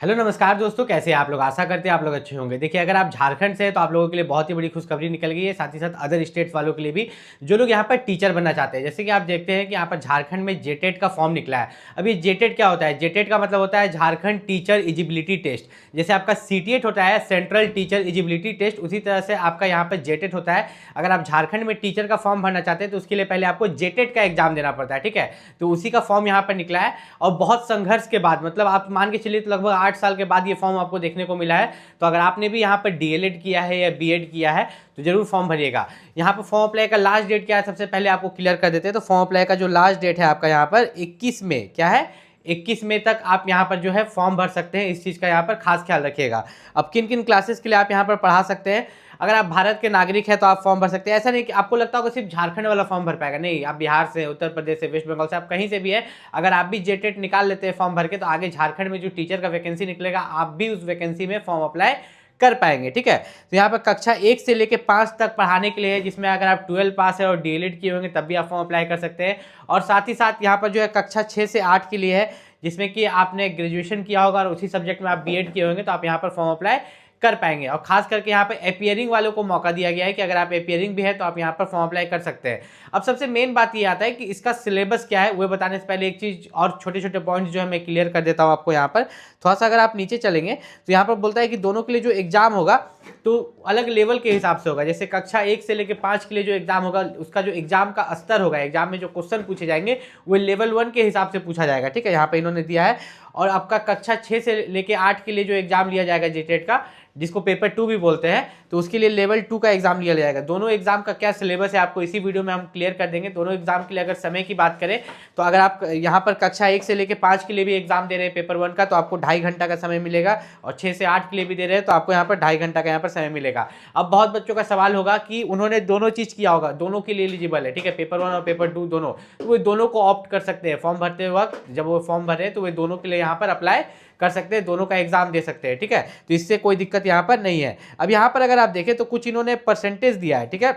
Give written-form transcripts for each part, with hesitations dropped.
Hello नमस्कार दोस्तों, कैसे हैं आप लोग। आशा करते हैं आप लोग अच्छे होंगे। देखिए, अगर आप झारखंड से हैं तो आप लोगों के लिए बहुत ही बड़ी खुशखबरी निकल गई है, साथ ही साथ अदर स्टेट्स वालों के लिए भी, जो लोग यहाँ पर टीचर बनना चाहते हैं। जैसे कि आप देखते हैं कि यहाँ पर झारखंड में जेटेट का फॉर्म निकला है। अभी जेटेट क्या होता है? जेटेट का मतलब होता है झारखंड टीचर एलिजिबिलिटी टेस्ट। जैसे आपका सीटीएट होता है, सेंट्रल टीचर एलिजिबिलिटी टेस्ट, उसी तरह से आपका यहाँ पर जेटेट होता है। अगर आप झारखंड में टीचर का फॉर्म भरना चाहते हैं तो उसके लिए पहले आपको जेटेट का एग्जाम देना पड़ता है, ठीक है। तो उसी का फॉर्म यहाँ पर निकला है और बहुत संघर्ष के बाद, मतलब आप मान के चलिए तो लगभग 8 साल के बाद ये फॉर्म आपको देखने को मिला है। तो अगर आपने भी यहाँ पर डीएलएड किया है या बीएड किया है तो जरूर फॉर्म भरिएगा। यहाँ पर फॉर्म अप्लाई का लास्ट डेट क्या है, सबसे पहले आपको क्लियर कर देते हैं। तो फॉर्म अप्लाई का जो लास्ट डेट है आपका यहाँ पर 21 मई, क्या है, 21 मई तक आप यहाँ पर जो है फॉर्म भर सकते हैं। इस चीज़ का यहाँ पर खास ख्याल रखिएगा। अब किन किन क्लासेस के लिए आप यहाँ पर पढ़ा सकते हैं। अगर आप भारत के नागरिक हैं तो आप फॉर्म भर सकते हैं। ऐसा नहीं कि आपको लगता होगा सिर्फ झारखंड वाला फॉर्म भर पाएगा, नहीं। आप बिहार से, उत्तर प्रदेश से, वेस्ट बंगाल से, आप कहीं से भी है, अगर आप भी जेटेट निकाल लेते हैं फॉर्म भर के, तो आगे झारखंड में जो टीचर का वैकेंसी निकलेगा आप भी उस वैकेंसी में फॉर्म अप्लाई कर पाएंगे, ठीक है। तो यहाँ पर कक्षा 1 से लेकर 5 तक पढ़ाने के लिए है, जिसमें अगर आप 12 पास है और डीएलएड किए होंगे तब भी आप फॉर्म अप्लाई कर सकते हैं। और साथ ही साथ यहाँ पर जो है कक्षा 6 से 8 के लिए है, जिसमें कि आपने ग्रेजुएशन किया होगा और उसी सब्जेक्ट में आप बीएड किए होंगे, तो आप यहाँ पर फॉर्म अप्लाई कर पाएंगे। और खास करके यहाँ पे अपीयरिंग वालों को मौका दिया गया है कि अगर आप अपीयरिंग भी है तो आप यहाँ पर फॉर्म अप्लाई कर सकते हैं। अब सबसे मेन बात ये आता है कि इसका सिलेबस क्या है, वो बताने से पहले एक चीज और छोटे छोटे पॉइंट्स जो है मैं क्लियर कर देता हूँ आपको। यहाँ पर थोड़ा सा अगर आप नीचे चलेंगे तो यहाँ पर बोलता है कि दोनों के लिए जो एग्जाम होगा तो अलग लेवल के हिसाब से होगा। जैसे कक्षा 1 से लेकर 5 के लिए जो एग्जाम होगा, उसका जो एग्जाम का स्तर होगा, एग्जाम में जो क्वेश्चन पूछे जाएंगे वो लेवल 1 के हिसाब से पूछा जाएगा, ठीक है। यहाँ पे इन्होंने दिया है। और आपका कक्षा 6 से लेकर 8 के लिए जो एग्जाम लिया जाएगा जेटेट का, जिसको पेपर 2 भी बोलते हैं, तो उसके लिए लेवल 2 का एग्जाम लिया जाएगा। दोनों एग्जाम का क्या सिलेबस है आपको इसी वीडियो में हम क्लियर कर देंगे। दोनों एग्जाम के लिए अगर समय की बात करें तो अगर आप यहाँ पर कक्षा 1 से लेकर 5 के लिए भी एग्जाम दे रहे हैं पेपर 1 का, तो आपको 2.5 घंटा का समय मिलेगा। और 6 से 8 के लिए भी दे रहे हैं तो आपको यहाँ पर 2.5 घंटा का यहाँ पर समय मिलेगा। अब बहुत बच्चों का सवाल होगा कि उन्होंने दोनों चीज किया होगा, दोनों के लिए एलिजिबल है, ठीक है, पेपर 1 और पेपर 2 दोनों, तो वो दोनों को ऑप्ट कर सकते हैं फॉर्म भरते वक्त। जब वो फॉर्म भरे तो वे दोनों के लिए यहाँ पर अप्लाई कर सकते हैं, दोनों का एग्जाम दे सकते हैं, ठीक है। तो इससे कोई दिक्कत यहाँ पर नहीं है। अब यहाँ पर अगर आप देखें तो कुछ इन्होंने परसेंटेज दिया है, ठीक है,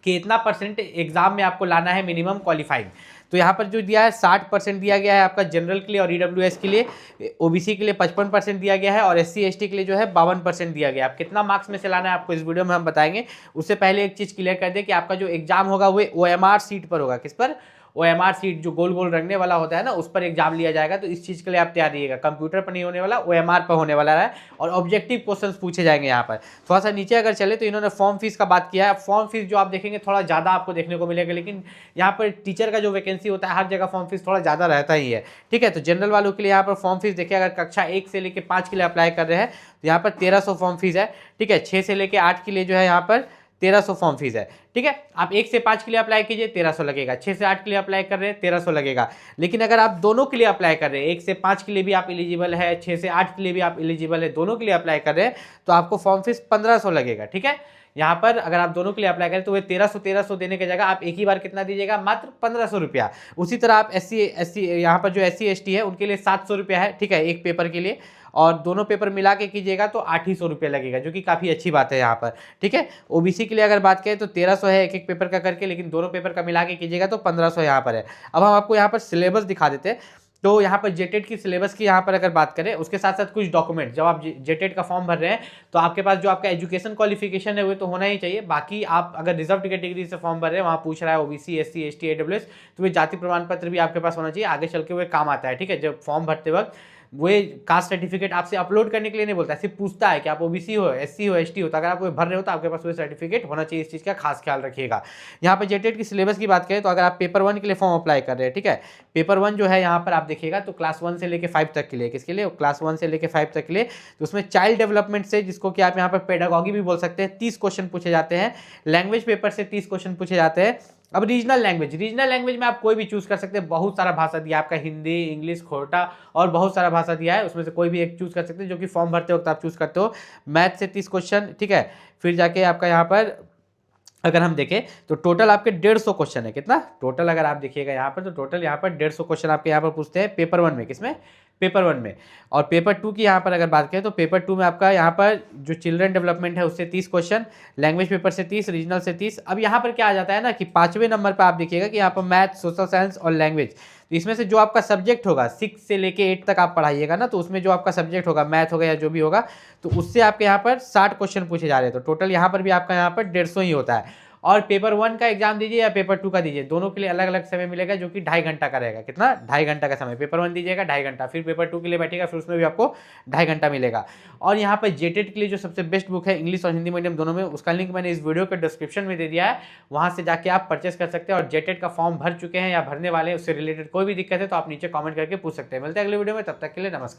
कि इतना परसेंट एग्जाम में आपको लाना है मिनिमम क्वालिफाइंग। तो यहाँ पर जो दिया है 60% दिया गया है आपका जनरल के लिए और ईडब्ल्यूएस के लिए। ओबीसी के लिए 55% दिया गया है और एससी एसटी के लिए जो है 52% दिया गया है। आप कितना मार्क्स में से लाना है आपको इस वीडियो में हम बताएंगे। उससे पहले एक चीज़ क्लियर कर दें कि आपका जो एग्जाम होगा वो ओएमआर सीट पर होगा। किस पर? ओएमआर सीट, जो गोल गोल रंगने वाला होता है ना, उस पर एग्जाम लिया जाएगा। तो इस चीज़ के लिए आप तैयार रहिएगा, कंप्यूटर पर नहीं होने वाला, ओएमआर पर होने वाला है। और ऑब्जेक्टिव क्वेश्चंस पूछे जाएंगे यहाँ पर। थोड़ा सा नीचे अगर चले तो इन्होंने फॉर्म फीस का बात किया है। फॉर्म फीस जो आप देखेंगे थोड़ा ज़्यादा आपको देखने को मिलेगा, लेकिन यहाँ पर टीचर का जो वैकेंसी होता है हर जगह फॉर्म फीस थोड़ा ज़्यादा रहता ही है, ठीक है। तो जनरल वालों के लिए यहाँ पर फॉर्म फीस देखिए, अगर कक्षा 1 से लेकर 5 के लिए अप्लाई कर रहे हैं तो यहाँ पर 1300 फॉर्म फीस है, ठीक है। 6 से लेकर 8 के लिए जो है यहाँ पर 1300 फॉर्म फीस है, ठीक है। आप 1 से 5 के लिए अप्लाई कीजिए 1300 लगेगा, 6 से 8 के लिए अप्लाई कर रहे हैं 1300 लगेगा। लेकिन अगर आप दोनों के लिए अप्लाई कर रहे हैं, 1 से 5 के लिए भी आप एलिजिबल है, 6 से 8 के लिए भी आप एलिजिबल है, दोनों के लिए अप्लाई कर रहे हैं तो आपको फॉर्म फीस 1500 लगेगा, ठीक है। यहाँ पर अगर आप दोनों के लिए अप्लाई करें तो वे 1300 देने की जगह आप एक ही बार कितना दीजिएगा, मात्र 1500 रुपया। उसी तरह आप एससी यहाँ पर जो एससी एसटी है उनके लिए 700 रुपया है, ठीक है, एक पेपर के लिए। और दोनों पेपर मिला के कीजिएगा तो 800 रुपये लगेगा, जो कि काफ़ी अच्छी बात है यहाँ पर, ठीक है। ओबीसी के लिए अगर बात करें तो 1300 है एक एक पेपर का करके, लेकिन दोनों पेपर का मिला के कीजिएगा तो 1500 यहाँ पर है। अब हम आपको यहाँ पर सिलेबस दिखा देते हैं। तो यहाँ पर जेटेट की सिलेबस की यहाँ पर अगर बात करें, उसके साथ साथ कुछ डॉक्यूमेंट, जब आप जेटेट का फॉर्म भर रहे हैं तो आपके पास जो आपका एजुकेशन क्वालिफिकेशन है वो तो होना ही चाहिए। बाकी आप अगर रिजर्व कैटेगरी से फॉर्म भर रहे हैं, वहाँ पूछ रहा है ओबीसी एससी एसटी ईडब्ल्यूएस, तो वे जाति प्रमाण पत्र भी आपके पास होना चाहिए, आगे चल के वो काम आता है, ठीक है। जब फॉर्म भरते वक्त वो कास्ट सर्टिफिकेट आपसे अपलोड करने के लिए नहीं बोलता है, सिर्फ पूछता है कि आप ओबीसी हो, एससी हो, एसटी हो। तो अगर आप वो भर रहे हो तो आपके पास वो सर्टिफिकेट होना चाहिए, इस चीज़ का खास ख्याल रखिएगा। यहाँ पे जेटेट की सिलेबस की बात करें तो अगर आप पेपर 1 के लिए फॉर्म अप्लाई कर रहे हैं, ठीक है, पेपर 1 जो है यहाँ पर आप देखिएगा तो क्लास 1 से लेकर 5 तक के लिए, किसके लिए, क्लास 1 से लेकर 5 तक के लिए, तो उसमें चाइल्ड डेवलपमेंट से, जिसको कि आप यहाँ पर पेडागॉगी भी बोल सकते हैं, 30 क्वेश्चन पूछे जाते हैं। लैंग्वेज पेपर से 30 क्वेश्चन पूछे जाते हैं। अब रीजनल लैंग्वेज में आप कोई भी चूज कर सकते हैं, बहुत सारा भाषा दिया है आपका, हिंदी, इंग्लिश, खोटा और बहुत सारा भाषा दिया है, उसमें से कोई भी एक चूज कर सकते हैं, जो कि फॉर्म भरते वक्त आप चूज करते हो। मैथ से 30 क्वेश्चन, ठीक है। फिर जाके आपका यहाँ पर अगर हम देखें तो टोटल आपके 150 क्वेश्चन है। कितना टोटल अगर आप देखिएगा यहाँ पर, तो टोटल यहाँ पर 150 क्वेश्चन आपके यहाँ पर पूछते हैं पेपर 1 में। किसमें? पेपर 1 में। और पेपर 2 की यहाँ पर अगर बात करें तो पेपर 2 में आपका यहाँ पर जो चिल्ड्रन डेवलपमेंट है उससे 30 क्वेश्चन, लैंग्वेज पेपर से 30, रीजनल से 30। अब यहाँ पर क्या आ जाता है ना कि 5वें नंबर पर आप देखिएगा कि यहाँ पर मैथ, सोशल साइंस और लैंग्वेज, तो इसमें से जो आपका सब्जेक्ट होगा 6 से लेके 8 तक आप पढ़ाइएगा ना, तो उसमें जो आपका सब्जेक्ट होगा, मैथ होगा या जो भी होगा, तो उससे आपके यहाँ पर 60 क्वेश्चन पूछे जा रहे हैं। तो टोटल यहाँ पर भी आपका यहाँ पर 150 ही होता है। और पेपर 1 का एग्जाम दीजिए या पेपर 2 का दीजिए, दोनों के लिए अलग अलग समय मिलेगा, जो कि 2.5 घंटा का रहेगा। कितना? 2.5 घंटा का समय। पेपर 1 दीजिएगा 2.5 घंटा, फिर पेपर 2 के लिए बैठेगा, फिर उसमें भी आपको 2.5 घंटा मिलेगा। और यहाँ पर जेटेट के लिए जो सबसे बेस्ट बुक है, इंग्लिश और हिंदी मीडियम दोनों में, उसका लिंक मैंने इस वीडियो के डिस्क्रिप्शन में दे दिया है, वहां से जाके आप परचेस कर सकते हैं। और जेटेट का फॉर्म भर चुके हैं या भरने वाले हैं, उससे रिलेटेड कोई भी दिक्कत है तो आप नीचे कॉमेंट करके पूछ सकते हैं। मिलते हैं अगले वीडियो में, तब तक के लिए नमस्कार।